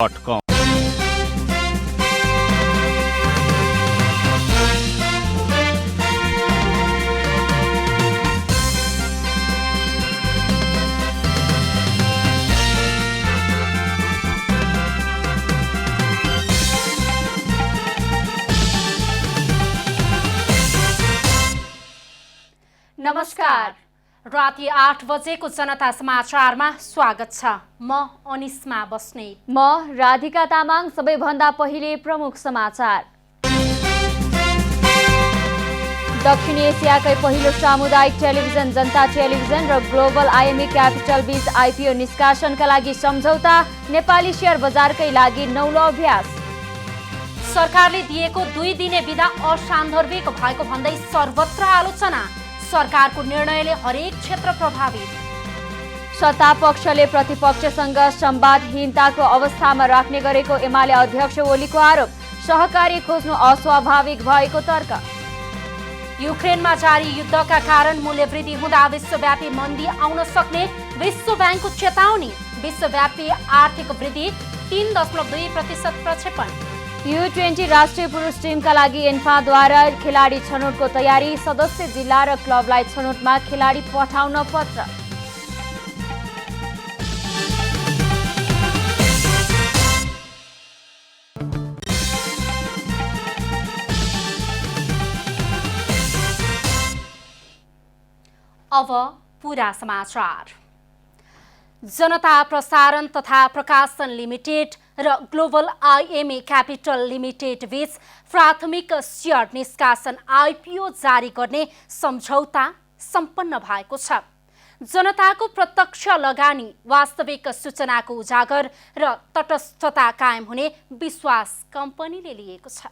.com। नमस्कार, राति 8 बजेको जनता समाचारमा स्वागत छ। म अनिस्मा बस्नेत। म राधिका तामाङ। सबैभन्दा पहिले प्रमुख समाचार। दक्षिण एसियाकै पहिलो सामुदायिक टेलिभिजन जनता टेलिभिजन र ग्लोबल आइएमई क्यापिटल बीच आइपिओ निष्कासनका लागि सम्झौता। नेपाली शेयर बजारकै लागि नौलो अभ्यास। सरकारले दिएको 2 दिने बिदा असान्दर्भिक भएको भन्दै सर्वत्र आलोचना। सरकारको निर्णयले हरेक क्षेत्र प्रभावित। सत्तापक्षले प्रतिपक्षसँग संवादहीनताको अवस्थामा राख्ने गरेको एमाले अध्यक्ष ओलीको आरोप। सहकारी खोज्नु अस्वाभाविक भएको तर्क। युक्रेनमा जारी युद्धका कारण मूल्यवृद्धि हुँदा विश्वव्यापी मन्दी आउन सक्ने विश्व ब्याङ्कको चेतावनी। विश्वव्यापी आर्थिक वृद्धि 3.2% प्रक्षेपण। U20 राष्ट्रिय पुरुष टिमका लागि एन्फाद्वारा खेलाडी छनौटको तयारी। सदस्य जिल्ला र क्लबलाई छनौटमा खेलाडी पठाउन पत्र। अब पूरा समाचार। जनता प्रसारण तथा प्रकाशन लिमिटेड र ग्लोबल आइएमई क्यापिटल लिमिटेड बीच प्राथमिक शेयर निष्कासन आइपिओ जारी गर्ने सम्झौता सम्पन्न भएको छ। जनताको प्रत्यक्ष लगानी, वास्तविक सूचनाको उजागर र तटस्थता कायम हुने विश्वास कम्पनीले लिएको छ।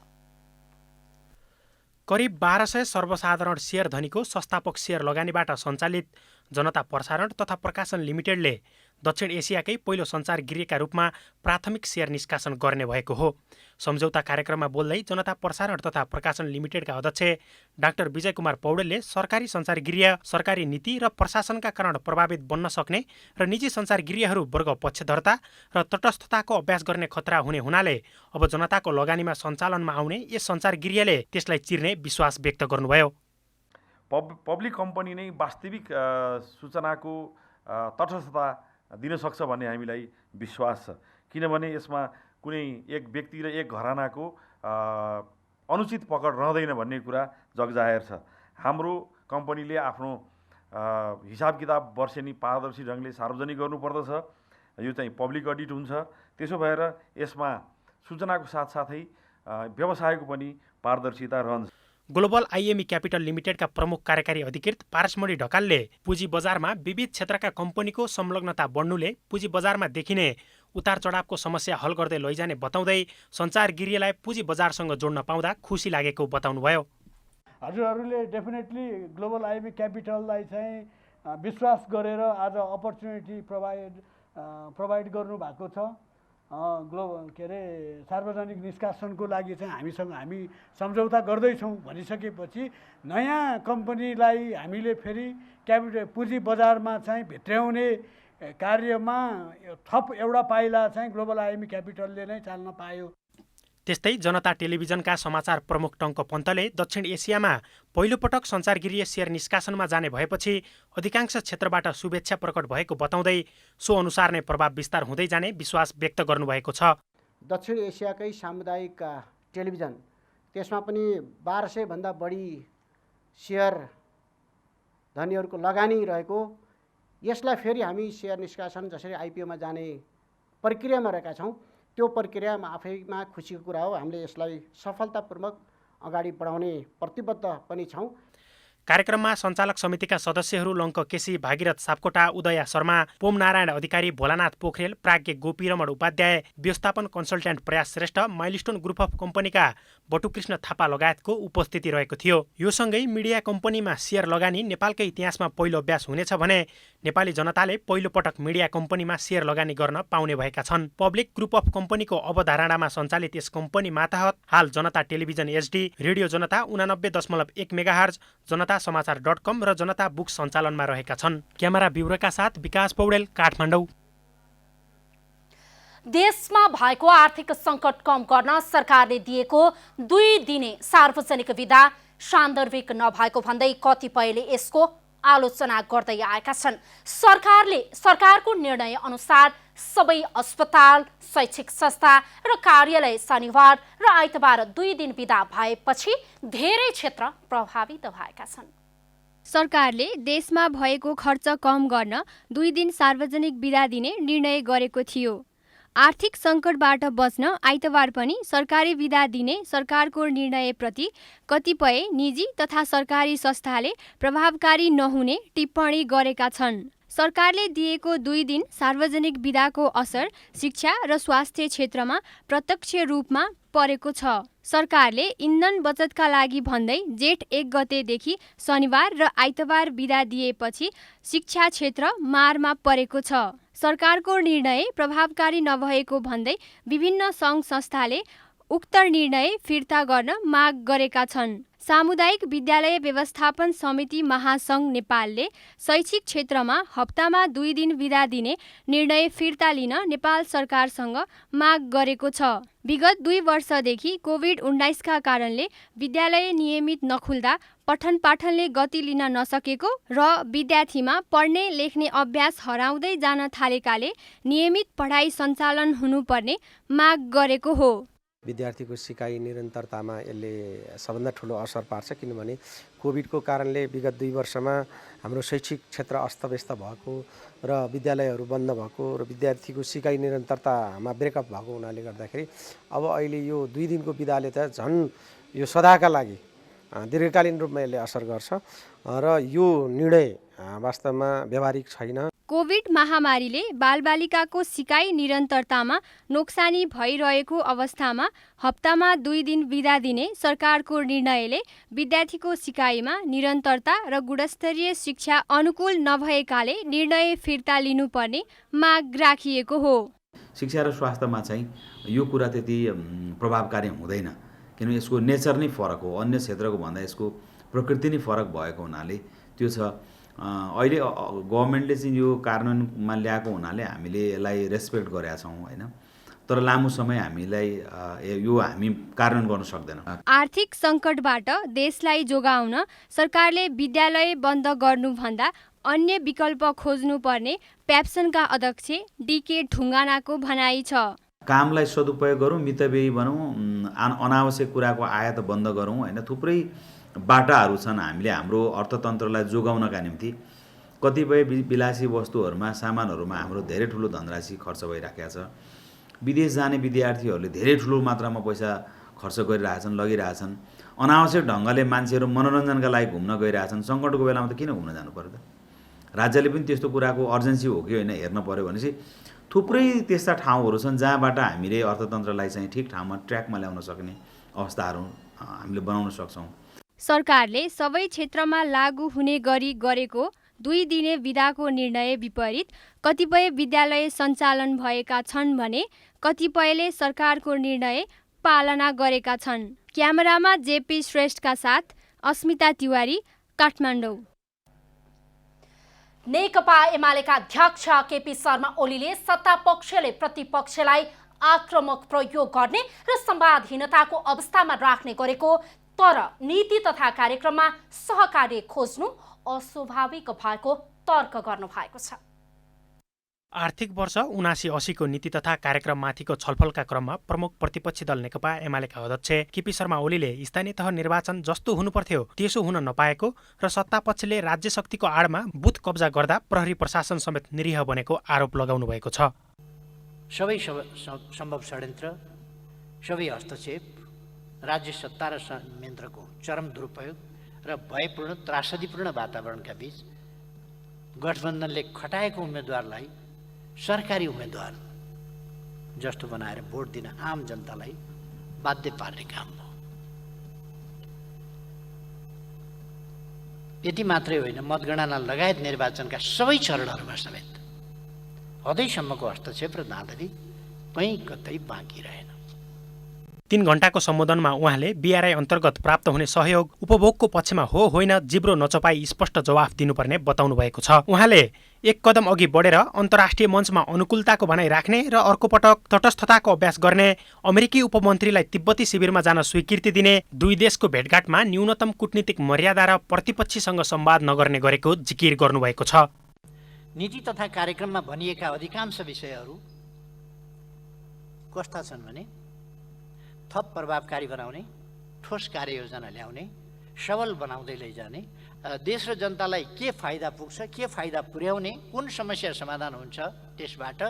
करिब 1200 सर्वसाधारण शेयर धनीको संस्थापक शेयर लगानीबाट सञ्चालित जनता प्रसारण तथा प्रकाशन लिमिटेडले दक्षिण एसियाकै पहिलो सञ्चार गृहका रूपमा प्राथमिक शेयर निष्कासन गर्ने भएको हो। सम्झौता कार्यक्रममा बोल्दै जनता प्रसारण तथा प्रकाशन लिमिटेडका अध्यक्ष डाक्टर विजय कुमार पौडेलले सरकारी सञ्चार गृह सरकारी नीति र प्रशासनका कारण प्रभावित बन्न सक्ने र निजी सञ्चार गृहहरू वर्ग पक्षधरता र तटस्थताको अभ्यास गर्ने खतरा हुने हुनाले अब जनताको लगानीमा सञ्चालनमा आउने यस सञ्चार गृहले त्यसलाई चिर्ने विश्वास व्यक्त गर्नुभयो। पब्लिक कम्पनी नै वास्तविक सूचनाको तटस्थता दिन सक्छ भन्ने हामीलाई विश्वास छ। किनभने यसमा कुनै एक व्यक्ति र एक घरानाको अनुचित पकड रहँदैन भन्ने कुरा जगजाहेर छ। हाम्रो कम्पनीले आफ्नो हिसाब किताब वर्षेनी पारदर्शी ढङ्गले सार्वजनिक गर्नुपर्दछ। यो चाहिँ पब्लिक अडिट हुन्छ। त्यसो भएर यसमा सूचनाको साथसाथै व्यवसायको पनि पारदर्शिता रहन्छ। ग्लोबल आइएमई क्यापिटल लिमिटेडका प्रमुख कार्यकारी अधिकृत पारसमणि ढकालले पुँजी बजारमा विविध क्षेत्रका कम्पनीको संलग्नता बढ्नुले पुँजी बजारमा देखिने उतार चढावको समस्या हल गर्दै लैजाने बताउँदै सञ्चार गृहलाई पुँजी बजारसँग जोड्न पाउँदा खुसी लागेको बताउनुभयो। हजुरहरूले डेफिनेटली ग्लोबल आइएमई क्यापिटललाई चाहिँ विश्वास गरेर आज अपर्च्युनिटी प्रोभाइड गर्नुभएको छ। सार्वजनिक निष्कासनको लागि चाहिँ हामी सम्झौता गर्दैछौँ भनिसकेपछि नयाँ कम्पनीलाई हामीले फेरि पुँजी बजारमा चाहिँ भित्र्याउने कार्यमा थप एउटा पाइला चाहिँ ग्लोबल आइएमई क्यापिटलले नै चाल्न पायो। त्यस्तै जनता टेलिभिजनका समाचार प्रमुख टङ्क पन्तले दक्षिण एसियामा पहिलोपटक सञ्चारगृह शेयर निष्कासनमा जाने भएपछि अधिकांश क्षेत्रबाट शुभेच्छा प्रकट भएको बताउँदै सो अनुसार नै प्रभाव विस्तार हुँदै जाने विश्वास व्यक्त गर्नुभएको छ। दक्षिण एसियाकै सामुदायिक टेलिभिजन त्यसमा पनि 1200 भन्दा बढी शेयर धनीहरूको लगानी रहेको, यसलाई फेरि हामी शेयर निष्कासन जसरी आइपिओमा जाने प्रक्रियामा रहेका छौँ, त्यो प्रक्रियामा आफैमा खुसीको कुरा हो। हामीले यसलाई सफलतापूर्वक अगाडि बढाउने प्रतिबद्ध पनि छौँ। कार्यक्रममा सञ्चालक समितिका सदस्यहरू लङ्क केसी, भागीरथ सापकोटा, उदया शर्मा, पोम नारायण अधिकारी, भोलानाथ पोखरेल, प्राज्ञ गोपीरमण उपाध्याय, व्यवस्थापन कन्सल्ट्यान्ट प्रयास श्रेष्ठ, माइलस्टोन ग्रुप अफ कम्पनीका बटुकृष्ण थापा लगायतको उपस्थिति रहेको थियो। यो सँगै मिडिया कम्पनीमा शेयर लगानी नेपालकै इतिहासमा पहिलो अभ्यास हुनेछ भने नेपाली जनताले पहिलोपटक मिडिया कम्पनीमा शेयर लगानी गर्न पाउने भएका छन्। पब्लिक ग्रुप अफ कम्पनीको अवधारणामा सञ्चालित यस कम्पनी मातहत हाल जनता टेलिभिजन एचडी, रेडियो जनता 89.1 मेगाहर्ज, जनता समाचार.com र जनता बुक सञ्चालनमा रहेका छन्। क्यामेरा ब्युरोका साथ विकास पौडेल, काठमाडौँ। देशमा भएको आर्थिक सङ्कट कम गर्न सरकारले दिएको 2 दिने सार्वजनिक बिदा सान्दर्भिक नभएको भन्दै कतिपयले यसको आलोचना गर्दै आएका छन्। सरकारको निर्णय अनुसार सबै अस्पताल, शैक्षिक संस्था र कार्यालय शनिबार र आइतबार 2 दिन बिदा भएपछि धेरै क्षेत्र प्रभावित भएका छन्। सरकारले देशमा भएको खर्च कम गर्न 2 दिन सार्वजनिक बिदा दिने निर्णय गरेको थियो। आर्थिक सङ्कटबाट बच्न आइतबार पनि सरकारी बिदा दिने सरकारको निर्णयप्रति कतिपय निजी तथा सरकारी संस्थाले प्रभावकारी नहुने टिप्पणी गरेका छन्। सरकारले दिएको 2 दिन सार्वजनिक बिदाको असर शिक्षा र स्वास्थ्य क्षेत्रमा प्रत्यक्ष रूपमा परेको छ। सरकारले इन्धन बचतका लागि भन्दै जेठ 1 गतेदेखि शनिबार र आइतबार बिदा दिएपछि शिक्षा क्षेत्र मारमा परेको छ। सरकारको निर्णय प्रभावकारी नभएको भन्दै विभिन्न सङ्घ संस्थाले उक्त निर्णय फिर्ता गर्न माग गरेका छन्। सामुदायिक विद्यालय व्यवस्थापन समिति महासङ्घ नेपालले शैक्षिक क्षेत्रमा हप्तामा 2 दिन बिदा दिने निर्णय फिर्ता लिन नेपाल सरकारसँग माग गरेको छ। विगत 2 वर्षदेखि कोभिड-19 का कारणले विद्यालय नियमित नखुल्दा पठन पाठनले गति लिन नसकेको र विद्यार्थीमा पढ्ने लेख्ने अभ्यास हराउँदै जान थालेकाले नियमित पढाइ सञ्चालन हुनुपर्ने माग गरेको हो। विद्यार्थीको सिकाइ निरन्तरतामा यसले सबभन्दा ठुलो असर पार्छ, किनभने कोभिडको कारणले विगत 2 वर्षमा हाम्रो शैक्षिक क्षेत्र अस्तव्यस्त भएको र विद्यालयहरू बन्द भएको र विद्यार्थीको सिकाइ निरन्तरतामा ब्रेकअप भएको हुनाले गर्दाखेरि अब अहिले यो 2 दिनको बिदाले त झन् यो सदाका लागि दीर्घकालीन रूपमा यसले असर गर्छ र यो निर्णय वास्तवमा व्यावहारिक छैन। कोभिड महामारीले बालबालिकाको सिकाइ निरन्तरतामा नोक्सानी भइरहेको अवस्थामा हप्तामा 2 दिन बिदा दिने सरकारको निर्णयले विद्यार्थीको सिकाइमा निरन्तरता र गुणस्तरीय शिक्षा अनुकूल नभएकाले निर्णय फिर्ता लिनुपर्ने माग राखिएको हो। शिक्षा र स्वास्थ्यमा चाहिँ यो कुरा त्यति प्रभावकारी हुँदैन, किनभने यसको नेचर नै फरक हो, अन्य क्षेत्रको भन्दा यसको प्रकृति नै फरक भएको हुनाले त्यो छ। अहिले गभर्मेन्टले चाहिँ यो कार्यान्वयनमा ल्याएको हुनाले हामीले यसलाई रेस्पेक्ट गरेका छौँ होइन, तर लामो समय हामीलाई यो हामी कार्यान्वयन गर्न सक्दैनौँ। आर्थिक सङ्कटबाट देशलाई जोगाउन सरकारले विद्यालय बन्द गर्नुभन्दा अन्य विकल्प खोज्नुपर्ने पेप्सनका अध्यक्ष DK ढुङ्गानाको भनाइ छ। कामलाई सदुपयोग गरौँ, मितव्ययी बनौँ, अनावश्यक कुराको आयात बन्द गरौँ होइन। थुप्रै बाटाहरू छन् हामीले हाम्रो अर्थतन्त्रलाई जोगाउनका निम्ति। कतिपय विलासी वस्तुहरूमा सामानहरूमा हाम्रो धेरै ठुलो धनराशि खर्च भइराखेको छ। विदेश जाने विद्यार्थीहरूले धेरै ठुलो मात्रामा पैसा खर्च गरिरहेछन्, लगिरहेछन्। अनावश्यक ढङ्गले मान्छेहरू मनोरञ्जनका लागि घुम्न गइरहेछन्। सङ्कटको बेलामा त किन घुम्न जानु पर्यो त? राज्यले पनि त्यस्तो कुराको अर्जेन्सी हो कि होइन हेर्न पर्यो भनेपछि थुप्रै त्यस्ता ठाउँहरू छन् जहाँबाट हामीले अर्थतन्त्रलाई चाहिँ ठिक ठाउँमा ट्र्याकमा ल्याउन सक्ने अवस्थाहरू हामीले बनाउन सक्छौँ। सरकारले सबै क्षेत्रमा लागू हुने गरी गरेको 2 दिने बिदाको निर्णय विपरीत कतिपय विद्यालय सञ्चालन भएका छन् भने कतिपयले सरकारको निर्णय पालना गरेका छन्। क्यामेरामा JP श्रेष्ठका साथ अस्मिता तिवारी, काठमाडौँ। नेकपा एमालेका अध्यक्ष KP शर्मा ओलीले सत्तापक्षले प्रतिपक्षलाई आक्रामक प्रयोग गर्ने र संवादहीनताको अवस्थामा राख्ने गरेको तर नीति तथा कार्यक्रममा सहकार्य खोज्नु अस्वाभाविक भएको तर्क गर्नु भएको छ। आर्थिक वर्ष 79-80 को नीति तथा कार्यक्रममाथिको छलफलका क्रममा प्रमुख प्रतिपक्षी दल नेकपा एमालेका अध्यक्ष KP शर्मा ओलीले स्थानीय तह निर्वाचन जस्तो हुनुपर्थ्यो त्यसो हुन नपाएको र सत्तापक्षले राज्य शक्तिको आडमा बुथ कब्जा गर्दा प्रहरी प्रशासन समेत निरीह बनेको आरोप लगाउनु भएको छ। सबै सम्भव षड्यन्त्र, सबै हस्तक्षेप, राज्य सत्ता र संयन्त्रको चरम दुरुपयोग र भयपूर्ण त्रासदीपूर्ण वातावरणका बीच गठबन्धनले खटाएको उम्मेदवारलाई सरकारी उम्मेदवार जस्तो बनाएर भोट दिन आम जनतालाई बाध्य पार्ने काम हो। यति मात्रै होइन, मतगणना लगायत निर्वाचनका सबै चरणहरूमा समेत हदैसम्मको हस्तक्षेप र धाँधली कहीँ कतै बाँकी रहेन। 3 घण्टाको सम्बोधनमा उहाँले BRI अन्तर्गत प्राप्त हुने सहयोग उपभोगको पक्षमा हो होइन जिब्रो नचपाई स्पष्ट जवाफ दिनुपर्ने बताउनु भएको छ। उहाँले एक कदम अघि बढेर अन्तर्राष्ट्रिय मञ्चमा अनुकूलताको भनाइ राख्ने र अर्को पटक तटस्थताको अभ्यास गर्ने, अमेरिकी उपमन्त्रीलाई तिब्बती शिविरमा जान स्वीकृति दिने, दुई देशको भेटघाटमा न्यूनतम कूटनीतिक मर्यादा र प्रतिपक्षीसँग संवाद नगर्ने गरेको जिकिर गर्नुभएको छ। नीति तथा कार्यक्रममा भनिएका अधिकांश विषयहरू कस्ता छन् भने थप प्रभावकारी बनाउने, ठोस कार्ययोजना ल्याउने, सबल बनाउँदै लैजाने, देश र जनतालाई के फाइदा पुग्छ, के फाइदा पुर्याउने, कुन समस्या समाधान हुन्छ, त्यसबाट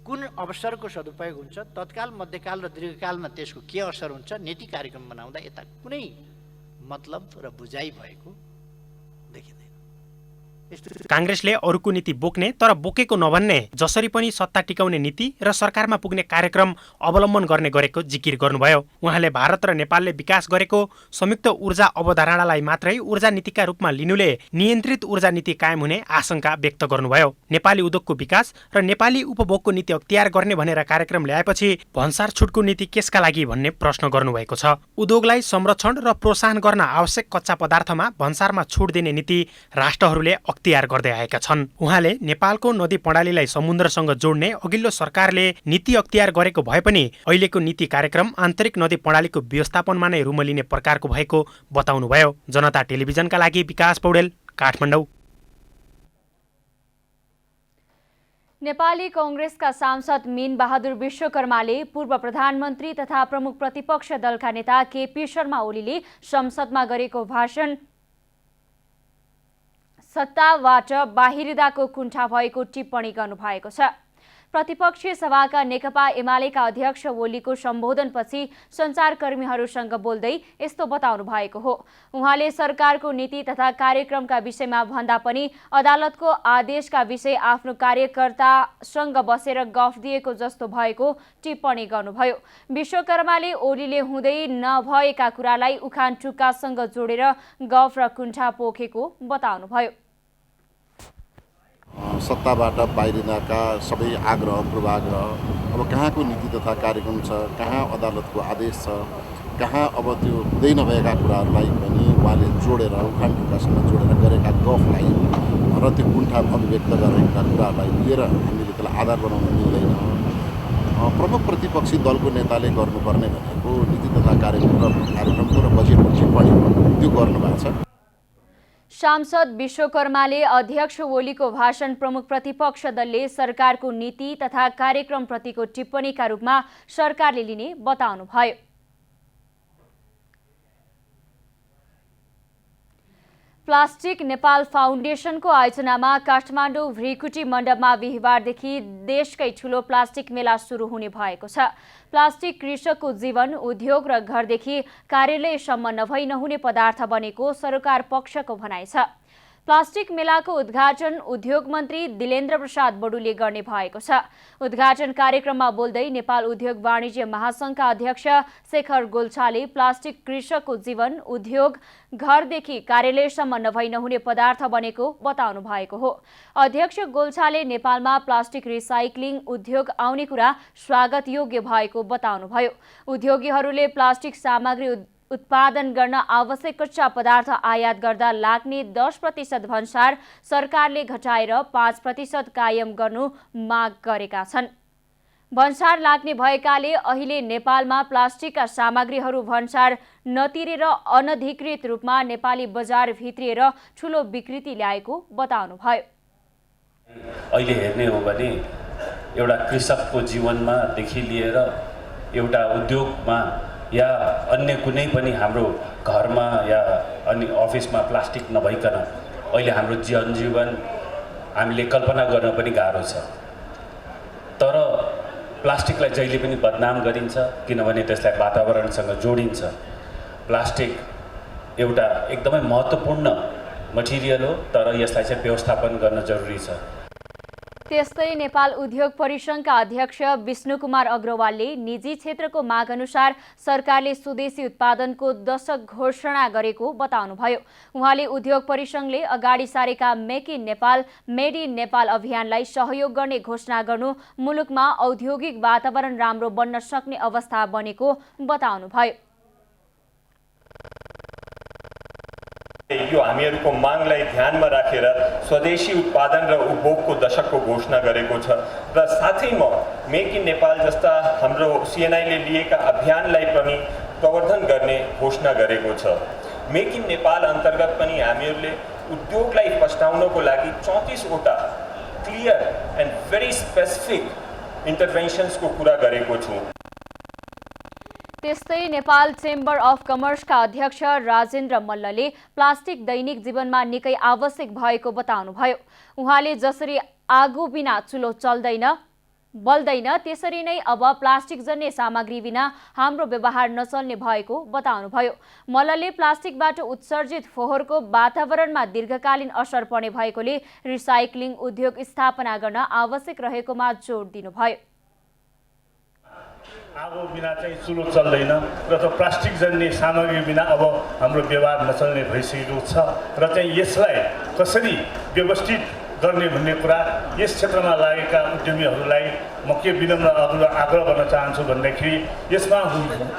कुन अवसरको सदुपयोग हुन्छ, तत्काल, मध्यकाल र दीर्घकालमा त्यसको के असर हुन्छ, नीति कार्यक्रम बनाउँदा यता कुनै मतलब र बुझाइ भएको देखिँदैन। काङ्ग्रेसले अरूको नीति बोक्ने तर बोकेको नभन्ने, जसरी पनि सत्ता टिकाउने नीति र सरकारमा पुग्ने कार्यक्रम अवलम्बन गर्ने गरेको जिकिर गर्नुभयो। उहाँले भारत र नेपालले विकास गरेको संयुक्त ऊर्जा अवधारणालाई मात्रै ऊर्जा नीतिका रूपमा लिनुले नियन्त्रित ऊर्जा नीति कायम हुने आशंका व्यक्त गर्नुभयो। नेपाली उद्योगको विकास र नेपाली उपभोगको नीति अख्तियार गर्ने भनेर कार्यक्रम ल्याएपछि भन्सार छुटको नीति केसका लागि भन्ने प्रश्न गर्नुभएको छ। उद्योगलाई संरक्षण र प्रोत्साहन गर्न आवश्यक कच्चा पदार्थमा भन्सारमा छुट दिने नीति राष्ट्रहरूले अख्तियार गर्दै आएका छन्। उहाँले नेपालको नदी प्रणालीलाई समुद्रसँग जोड्ने अघिल्लो सरकारले नीति अख्तियार गरेको भए पनि अहिलेको नीति कार्यक्रम आन्तरिक नदी प्रणालीको व्यवस्थापनमा नै रुमलिने प्रकारको भएको बताउनुभयो। जनता टेलिभिजनका लागि विकास पौडेल, काठमाडौँ। नेपाली कांग्रेसका सांसद मीन बहादुर विश्वकर्माले पूर्व प्रधानमन्त्री तथा प्रमुख प्रतिपक्ष दलका नेता केपी शर्मा ओलीले संसदमा गरेको भाषण सत्ताबाट बाहिरिँदाको कुण्ठा भएको टिप्पणी गर्नुभएको छ। प्रतिपक्षीय सभाका नेकपा एमालेका अध्यक्ष ओलीको सम्बोधनपछि सञ्चारकर्मीहरूसँग बोल्दै यस्तो बताउनु भएको हो। उहाँले सरकारको नीति तथा कार्यक्रमका विषयमा भन्दा पनि अदालतको आदेशका विषय आफ्नो कार्यकर्तासँग बसेर गफ दिएको जस्तो भएको टिप्पणी गर्नुभयो। विश्वकर्माले ओलीले हुँदै नभएका कुरालाई उखान टुक्कासँग जोडेर गफ र कुण्ठा पोखेको बताउनुभयो। सत्ताबाट बाहिरिँदाका सबै आग्रह पूर्वाग्रह, अब कहाँको नीति तथा कार्यक्रम छ, कहाँ अदालतको आदेश छ, कहाँ अब त्यो हुँदै नभएका कुराहरूलाई पनि उहाँले जोडेर उखान टुक्कासँग जोडेर गरेका गफलाई र त्यो कुण्ठा अभिव्यक्त गरेका कुराहरूलाई लिएर हामीले त्यसलाई आधार बनाउन मिल्दैन। प्रमुख प्रतिपक्षी दलको नेताले गर्नुपर्ने भनेको नीति तथा कार्यक्रमको र बजेटको टिप्पणी त्यो गर्नुभएको छ। सांसद विश्वकर्माले अध्यक्ष ओलीको भाषण प्रमुख प्रतिपक्ष दलले सरकारको नीति तथा कार्यक्रमप्रतिको टिप्पणीका रूपमा सरकारले लिने बताउनुभयो। प्लास्टिक नेपाल फाउन्डेसनको आयोजनामा काठमाडौँ भ्रिकुटी मण्डपमा बिहिबारदेखि देशकै ठूलो प्लास्टिक मेला सुरु हुने भएको छ। प्लास्टिक कृषकको जीवन, उद्योग र घरदेखि कार्यालयसम्म नभई नहुने पदार्थ बनेको सरकार पक्षको भनाइ छ। प्लास्टिक मेलाको उद्घाटन उद्योग मन्त्री दिलेन्द्र प्रसाद बडुले गर्ने भएको छ। उद्घाटन कार्यक्रममा बोल्दै नेपाल उद्योग वाणिज्य महासंघका अध्यक्ष शेखर गोल्छाले प्लास्टिक कृषकको जीवन, उद्योग, घरदेखि कार्यालयसम्म नभई नहुने पदार्थ बनेको बताउनु भएको हो। अध्यक्ष गोल्छाले नेपालमा प्लास्टिक रिसाइक्लिङ उद्योग आउने कुरा स्वागत योग्य भएको बताउनुभयो। उद्योगीहरूले प्लास्टिक सामग्री उत्पादन गर्न आवश्यक कच्चा पदार्थ आयात गर्दा लाग्ने 10% भन्सार सरकारले घटाएर 5% कायम गर्नु माग गरेका छन्। भन्सार लाग्ने भएकाले अहिले नेपालमा प्लास्टिकका सामग्रीहरू भन्सार नतिरेर अनधिकृत रूपमा नेपाली बजार भित्रिएर ठूलो विकृति ल्याएको बताउनुभयो। अहिले हेर्ने हो भने एउटा कृषकको जीवनमा देखि लिएर एउटा उद्योगमा या अन्य कुनै पनि हाम्रो घरमा या अन्य अफिसमा प्लास्टिक नभइकन अहिले हाम्रो जनजीवन हामीले कल्पना गर्न पनि गाह्रो छ। तर प्लास्टिकलाई जहिले पनि बदनाम गरिन्छ, किनभने त्यसलाई वातावरणसँग जोडिन्छ। प्लास्टिक एउटा एकदमै महत्त्वपूर्ण मटेरियल हो, तर यसलाई चाहिँ व्यवस्थापन गर्न जरुरी छ। त्यस्तै नेपाल उद्योग परिसङ्घका अध्यक्ष विष्णुकुमार अग्रवालले निजी क्षेत्रको माग अनुसार सरकारले स्वदेशी उत्पादनको दशक घोषणा गरेको बताउनुभयो। उहाँले उद्योग परिसङ्घले अगाडि सारेका make in Nepal made in Nepal अभियानलाई सहयोग गर्ने घोषणा गर्नु मुलुकमा औद्योगिक वातावरण राम्रो बन्न सक्ने अवस्था बनेको बताउनुभयो। यो हामीहरूको मागलाई ध्यानमा राखेर स्वदेशी उत्पादन र उपभोगको दशकको घोषणा गरेको छ र साथै म मेक इन नेपाल जस्ता हाम्रो सिएनआईले लिएका अभियानलाई पनि प्रवर्धन गर्ने घोषणा गरेको छ। मेक इन नेपाल अन्तर्गत पनि हामीहरूले उद्योगलाई फस्टाउनको लागि 34वटा क्लियर एन्ड भेरी स्पेसिफिक इन्टरभेन्सन्सको कुरा गरेको छौँ। त्यस्तै नेपाल चेम्बर अफ कमर्सका अध्यक्ष राजेन्द्र मल्लले प्लास्टिक दैनिक जीवनमा निकै आवश्यक भएको बताउनुभयो। उहाँले जसरी आगो बिना चुलो बल्दैन त्यसरी नै अब प्लास्टिक जन्य सामग्री बिना हाम्रो व्यवहार नचल्ने भएको बताउनुभयो। मल्लले प्लास्टिकबाट उत्सर्जित फोहोरको वातावरणमा दीर्घकालीन असर पर्ने भएकोले रिसाइक्लिङ उद्योग स्थापना गर्न आवश्यक रहेकोमा जोड दिनुभयो। आगो बिना चाहिँ चुलो चल्दैन र त प्लास्टिक जन्य सामग्री बिना अब हाम्रो व्यवहार नचल्ने भइसकेको छ र चाहिँ यसलाई कसरी व्यवस्थित गर्ने भन्ने कुरा यस क्षेत्रमा लागेका उद्यमीहरूलाई म के विनम्र आग्रह गर्न चाहन्छु भन्दाखेरि यसमा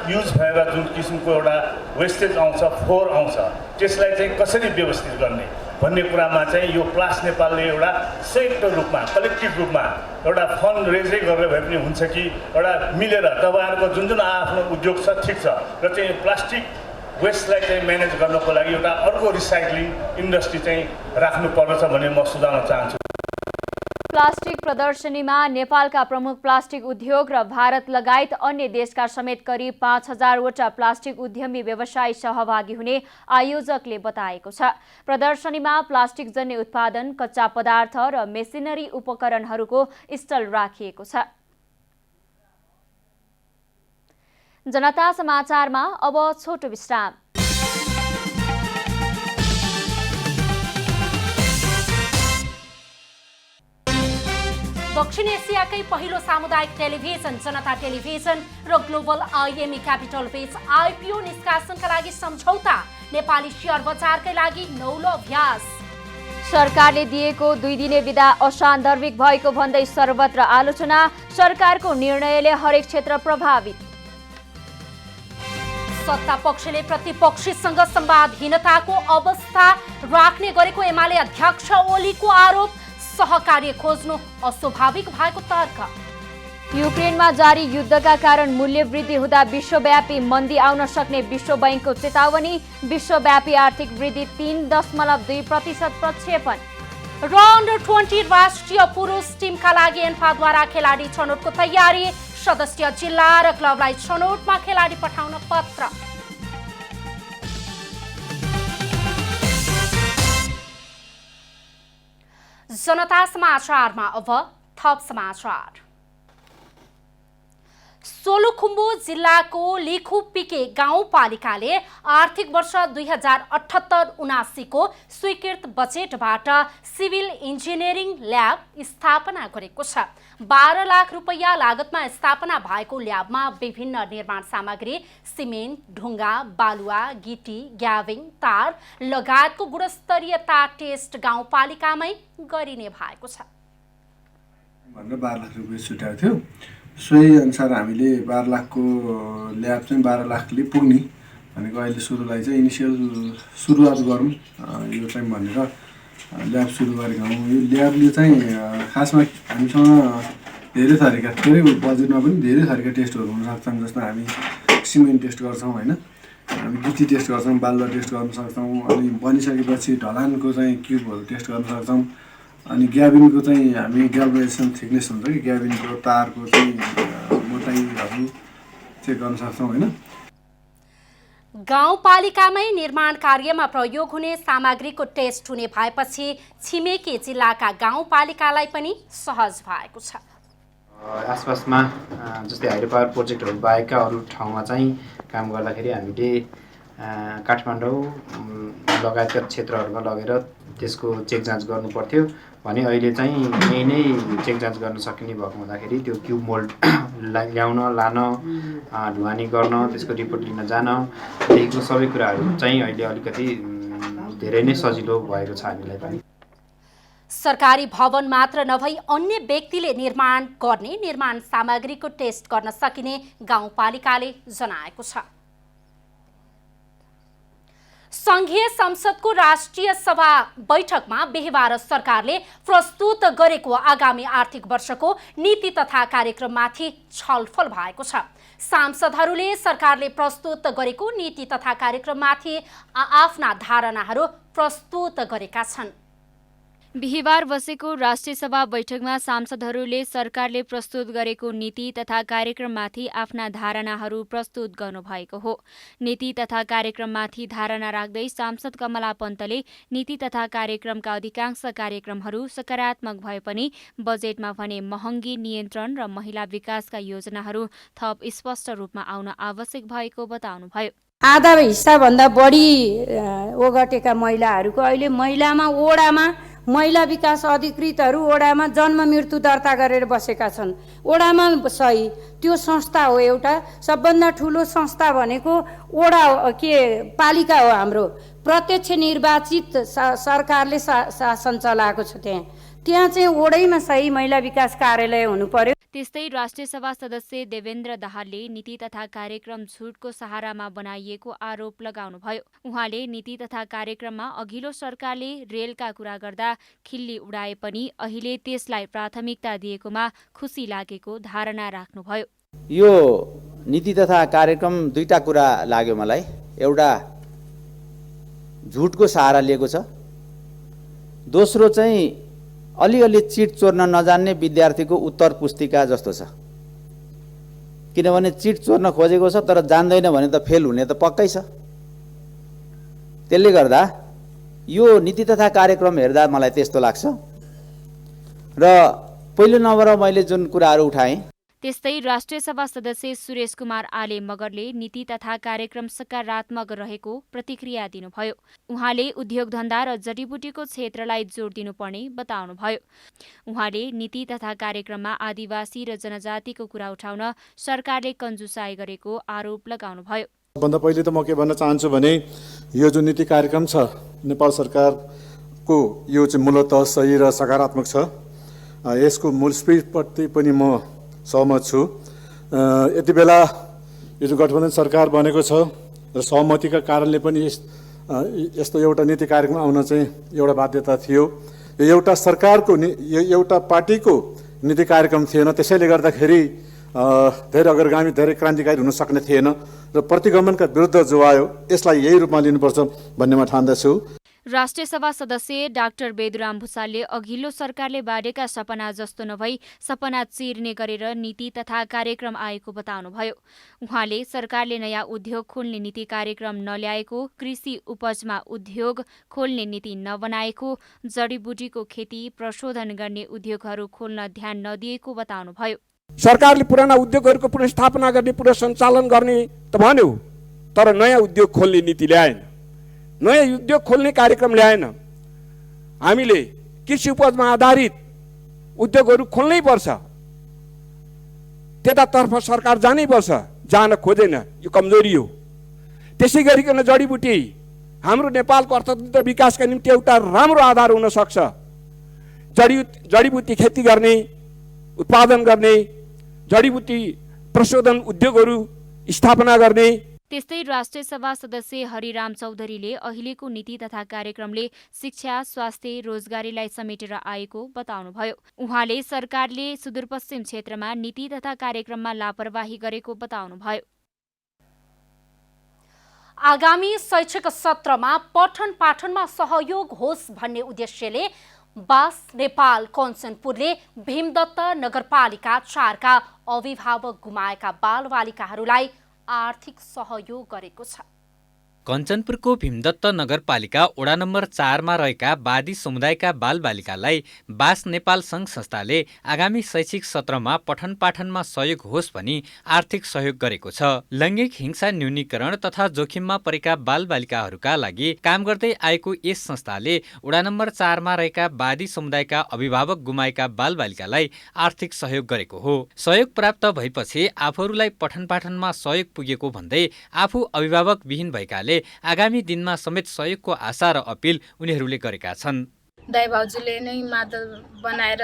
युज भएर जुन किसिमको एउटा वेस्टेज आउँछ फोहोर आउँछ त्यसलाई चाहिँ कसरी व्यवस्थित गर्ने भन्ने कुरामा चाहिँ यो प्लास नेपालले एउटा संयुक्त रूपमा कलेक्टिभ रूपमा एउटा फन्ड रेजै गरेर भए पनि हुन्छ कि एउटा मिलेर तपाईँहरूको जुन जुन आफ्नो उद्योग छ ठिक छ र चाहिँ प्लास्टिक वेस्टलाई चाहिँ म्यानेज गर्नको लागि एउटा अर्को रिसाइक्लिङ इन्डस्ट्री चाहिँ राख्नुपर्दछ भन्ने म सुझाउन चाहन्छु। प्लास्टिक प्रदर्शनीमा नेपालका प्रमुख प्लास्टिक उद्योग र भारत लगायत अन्य देशका समेत करिब 5000वटा प्लास्टिक उद्यमी व्यवसायी सहभागी हुने आयोजकले बताएको छ। प्रदर्शनीमा प्लास्टिक जन्य उत्पादन, कच्चा पदार्थ र मेसिनरी उपकरणहरूको स्टल राखिएको छ। जनता समाचारमा अब छोटो विश्राम। दक्षिण एसियाकै पहिलो सामुदायिक टेलिभिजन जनता टेलिभिजन र ग्लोबल आइएमई क्यापिटल बेच आइपिओ निष्कासनका लागि सम्झौता, नेपाली शेयर बजारकै लागि नौलो अभ्यास। सरकारले दिएको 2 दिने बिदा असान्दर्भिक भएको भन्दै सर्वत्र आलोचना, सरकारको निर्णयले हरेक क्षेत्र प्रभावित। सत्ता पक्षले प्रतिपक्षीसँग संवादहीनताको अवस्था राख्ने गरेको एमाले अध्यक्ष ओलीको आरोप, सहकार्य खोज्नु अस्वाभाविक भएको तर्क। युक्रेनमा जारी युद्धका कारण मूल्य वृद्धि हुँदा विश्वव्यापी मन्दी आउन सक्ने विश्व बैंकको चेतावनी, विश्वव्यापी आर्थिक वृद्धि 3.2% प्रक्षेपण। र अन्डर-20 राष्ट्रिय पुरुष टिमका लागि एन्फाद्वारा खेलाडी छनौटको तयारी, सदस्य जिल्ला र क्लबलाई छनौटमा खेलाडी पठाउन पत्र। जनता समाचारमा अब थप समाचार। सोलुखुम्बु जिल्लाको लिखुपिके गाउँपालिकाले आर्थिक वर्ष 2078-79 को स्वीकृत बजेटबाट सिभिल इन्जिनियरिङ ल्याब स्थापना गरेको छ। 12 लाख रुपैयाँ लागतमा स्थापना भएको ल्याबमा विभिन्न निर्माण सामग्री, सिमेन्ट, ढुङ्गा, बालुवा, गिटी, ग्याबिङ, तार लगायतको गुणस्तरीयता टेस्ट गाउँपालिकामै गरिने भएको छ। 12 लाख रुपैयाँ छुट्याएको थियो। सोही अनुसार हामीले 12 लाखको ल्याब चाहिँ 12 लाखले पुग्ने भनेको अहिले सुरुलाई चाहिँ इनिसियल सुरुवात गरौँ यो चाहिँ भनेर ल्याब सुरु गरेका हौँ। यो ल्याबले चाहिँ खासमा हामीसँग धेरै थरीका बजेटमा पनि धेरै थरीका टेस्टहरू हुन सक्छन्। जस्तो हामी सिमेन्ट टेस्ट गर्छौँ हैन, हामी गिटी टेस्ट गर्छौँ, बालुवा टेस्ट गर्न सक्छौँ, अनि बनिसकेपछि ढलानको चाहिँ क्युबहरू टेस्ट गर्न सक्छौँ। अनि ग्याबिनको चाहिँ हामी ग्याल्भनाइजेसन थिकनेस हुन्छ कि ग्याबिनको तारको चाहिँ मोटाइहरू चेक गर्न सक्छौँ हैन। गाउँपालिकामै निर्माण कार्यमा प्रयोग हुने सामग्रीको टेस्ट हुने भएपछि छिमेकी जिल्लाका गाउँपालिकालाई पनि सहज भएको छ। आसपासमा जस्तै हाइड्रो पावर प्रोजेक्टहरू बाहेकका अरू ठाउँमा चाहिँ काम गर्दाखेरि हामीले काठमाडौँ लगायतका क्षेत्रहरूमा लगेर त्यसको चेक जाँच गर्नु पर्थ्यो भने अहिले चाहिँ यही नै चेक जाँच गर्न सकिने भएको हुँदाखेरि त्यो क्युब मोल्ड ल्याउन लान ढुवानी गर्न त्यसको रिपोर्ट लिन जानदेखिको सबै कुराहरू चाहिँ अहिले अलिकति धेरै नै सजिलो भएको छ हामीलाई पनि। सरकारी भवन मात्र नभई अन्य व्यक्तिले निर्माण गर्ने निर्माण सामग्रीको टेस्ट गर्न सकिने गाउँपालिकाले जनाएको छ। संघीय संसदको राष्ट्रिय सभा बैठकमा बिहीबार सरकारले प्रस्तुत गरेको आगामी आर्थिक वर्षको नीति तथा कार्यक्रममाथि छलफल भएको छ। सांसदहरूले सरकारले प्रस्तुत गरेको नीति तथा कार्यक्रममाथि आफ्ना धारणाहरू प्रस्तुत गरेका छन्। बिहीबार बसेको राष्ट्रिय सभा बैठकमा सांसदहरूले सरकारले प्रस्तुत गरेको नीति तथा कार्यक्रममाथि आफ्ना धारणाहरू प्रस्तुत गर्नुभएको हो। नीति तथा कार्यक्रममाथि धारणा राख्दै सांसद कमला पन्तले नीति तथा कार्यक्रमका अधिकांश कार्यक्रमहरू सकारात्मक भए पनि बजेटमा भने महँगी नियन्त्रण र महिला विकासका योजनाहरू थप स्पष्ट रूपमा आउन आवश्यक भएको बताउनुभयो। आधा हिस्साभन्दा बढी ओगटेका महिलाहरूको अहिले महिलामा ओडामा महिला विकास अधिकृतहरू ओडामा जन्म मृत्यु दर्ता गरेर बसेका छन्। ओडामा सही त्यो संस्था हो, एउटा सबभन्दा ठुलो संस्था भनेको ओडा पालिका हो। हाम्रो प्रत्यक्ष निर्वाचित सरकारले शासन चलाएको छ। त्यहाँ चाहिँ ओडैमा सही महिला विकास कार्यालय हुनु पर्यो। त्यस्तै राष्ट्रिय सभा सदस्य देवेन्द्र दाहालले नीति तथा कार्यक्रम झुटको सहारामा बनाइएको आरोप लगाउनुभयो। उहाँले नीति तथा कार्यक्रममा अघिल्लो सरकारले रेलका कुरा गर्दा खिल्ली उडाए पनि अहिले त्यसलाई प्राथमिकता दिएकोमा खुसी लागेको धारणा राख्नुभयो। यो नीति तथा कार्यक्रम दुईटा कुरा लाग्यो मलाई। एउटा झुटको सहारा लिएको छ, दोस्रो चाहिँ अलिअलि चिट चोर्न नजान्ने विद्यार्थीको उत्तर पुस्तिका जस्तो छ। किनभने चिट चोर्न खोजेको छ तर जान्दैन भने त फेल हुने त पक्कै छ। त्यसले गर्दा यो नीति तथा कार्यक्रम हेर्दा मलाई त्यस्तो लाग्छ। र पहिलो नम्बरमा मैले जुन कुराहरू उठाएँ, त्यस्तै राष्ट्रिय सभा सदस्य सुरेश कुमार आले मगरले नीति तथा कार्यक्रम सकारात्मक रहेको प्रतिक्रिया दिनुभयो। उहाँले उद्योग धन्दा र जडीबुटीको क्षेत्रलाई जोड दिनुपर्ने बताउनुभयो। उहाँले नीति तथा कार्यक्रममा आदिवासी र जनजातिको कुरा उठाउन सरकारले कन्जुसाई गरेको आरोप लगाउनुभयो। भन्दा पहिले त म के भन्न चाहन्छु भने यो जुन नीति कार्यक्रम छ नेपाल सरकारको यो चाहिँ मूलतः सही र सकारात्मक छ। यसको मूल स्पिरिटप्रति पनि म सहमत छु। यति बेला यो जो गठबन्धन सरकार बनेको छ र सहमतिका कारणले पनि यस्तो एउटा नीति कार्यक्रम आउन चाहिँ एउटा बाध्यता थियो। यो एउटा सरकारको यो एउटा पार्टीको नीति कार्यक्रम थिएन। त्यसैले गर्दाखेरि धेरै अग्रगामी धेरै क्रान्तिकारी हुन सक्ने थिएन र प्रतिगमनका विरुद्ध जो आयो यसलाई यही रूपमा लिनुपर्छ भन्ने म ठान्दछु। राष्ट्रिय सभा सदस्य डाक्टर बेदुराम भुसालले अघिल्लो सरकारले बाँडेका सपना जस्तो नभई सपना चिर्ने गरेर नीति तथा कार्यक्रम आएको बताउनुभयो। उहाँले सरकारले नयाँ उद्योग खोल्ने नीति कार्यक्रम नल्याएको, कृषि उपजमा उद्योग खोल्ने नीति नबनाएको, जडीबुटीको खेती प्रशोधन गर्ने उद्योगहरू खोल्न ध्यान नदिएको बताउनुभयो। सरकारले पुराना उद्योगहरूको पुनर्स्थापना गर्ने, पुनर्सञ्चालन गर्ने त भन्यो, तर नयाँ उद्योग खोल्ने नीति ल्याएन, नयाँ उद्योग खोल्ने कार्यक्रम ल्याएन। हामीले कृषि उपजमा आधारित उद्योगहरू खोल्नै पर्छ, त्यतातर्फ सरकार जानै पर्छ, जान खोजेन, यो कमजोरी हो। त्यसै गरिकन जडीबुटी हाम्रो नेपालको अर्थतन्त्र विकासका निम्ति एउटा राम्रो आधार हुन सक्छ। जडीबुटी खेती गर्ने, उत्पादन गर्ने, जडीबुटी प्रशोधन उद्योगहरू स्थापना गर्ने। त्यस्तै राष्ट्रिय सभा सदस्य हरिराम चौधरीले अहिलेको नीति तथा कार्यक्रमले शिक्षा, स्वास्थ्य, रोजगारीलाई समेटेर आएको बताउनुभयो। उहाँले सरकारले सुदूरपश्चिम क्षेत्रमा नीति तथा कार्यक्रममा लापरवाही गरेको बताउनुभयो। आगामी शैक्षिक सत्रमा पठन पाठनमा सहयोग होस् भन्ने उद्देश्यले बास नेपाल कञ्चनपुरले भीमदत्त नगरपालिका 4 का अभिभावक गुमाएका बालबालिकाहरूलाई आर्थिक सहयोग गरेको छ। कञ्चनपुरको भीमदत्त नगरपालिका वडा नम्बर 4 मा रहेका वादी समुदायका बालबालिकालाई बास नेपाल सङ्घ संस्थाले आगामी शैक्षिक सत्रमा पठन पाठनमा सहयोग होस् भनी आर्थिक सहयोग गरेको छ। लैङ्गिक हिंसा न्यूनीकरण तथा जोखिममा परेका बालबालिकाहरूका लागि काम गर्दै आएको यस संस्थाले वडा नम्बर 4 मा रहेका वादी समुदायका अभिभावक गुमाएका बालबालिकालाई आर्थिक सहयोग गरेको हो। सहयोग प्राप्त भएपछि आफूहरूलाई पठन पाठनमा सहयोग पुगेको भन्दै आफू अभिभावक विहीन भएकाले आगामी दिनमा समेत सहयोगको आशा र अपिल उनीहरूले गरेका छन्। दाइ भाउजूले नै मादल बनाएर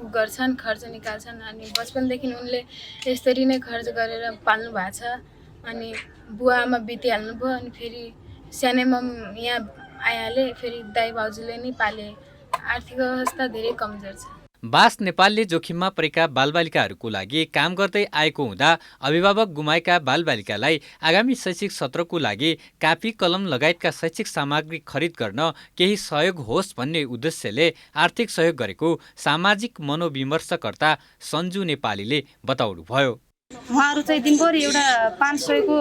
गर्छन्, खर्च निकाल्छन् अनि बचपनदेखि उनले यसरी नै खर्च गरेर पाल्नु भएको छ। अनि बुवा आमा बितिहाल्नु भयो अनि फेरि सानैमा यहाँ आइहाले, फेरि दाइ भाउजूले नै पाले। आर्थिक अवस्था धेरै कमजोर छ। बास नेपालले जोखिममा परेका बालबालिकाहरूको लागि काम गर्दै आएको हुँदा अभिभावक गुमाएका बालबालिकालाई आगामी शैक्षिक सत्रको लागि कापी कलम लगायतका शैक्षिक सामग्री खरिद गर्न केही सहयोग होस् भन्ने उद्देश्यले आर्थिक सहयोग गरेको सामाजिक मनोविमर्शकर्ता सञ्जु नेपालीले बताउनुभयो। उहाँहरू चाहिँ दिनभरि एउटा 500 को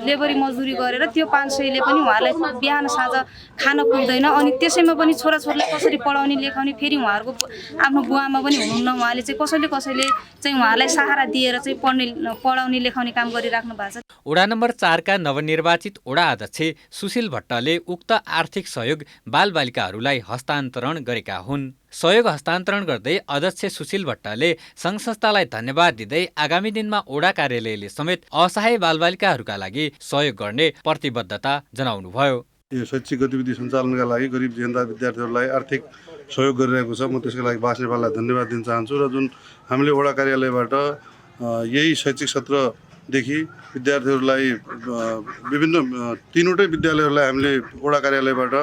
लेबरी मजदुरी गरेर त्यो 500ले पनि उहाँलाई बिहान साँझ खान पुग्दैन। अनि त्यसैमा पनि छोराछोरीलाई कसरी पढाउने लेखाउने, फेरि उहाँहरूको आफ्नो बुवामा पनि हुनुहुन्न, उहाँले चाहिँ कसैले चाहिँ उहाँलाई सहारा दिएर चाहिँ पढाउने लेखाउने काम गरिराख्नु भएको छ। वडा नम्बर 4 का नवनिर्वाचित वडा अध्यक्ष सुशील भट्टले उक्त आर्थिक सहयोग बालबालिकाहरूलाई हस्तान्तरण गरेका हुन्। सहयोग हस्तान्तरण गर्दै अध्यक्ष सुशील भट्टले सङ्घ संस्थालाई धन्यवाद दिँदै आगामी दिनमा वडा कार्यालयले समेत असहाय बालबालिकाहरूका लागि सहयोग गर्ने प्रतिबद्धता जनाउनुभयो। यो शैक्षिक गतिविधि सञ्चालनका लागि गरिब जनता विद्यार्थीहरूलाई आर्थिक सहयोग गरिरहेको छ। म त्यसको लागि बास नेपाललाई धन्यवाद दिन चाहन्छु। र जुन हामीले वडा कार्यालयबाट यही शैक्षिक सत्रदेखि विद्यार्थीहरूलाई विभिन्न 3वटै विद्यालयहरूलाई हामीले वडा कार्यालयबाट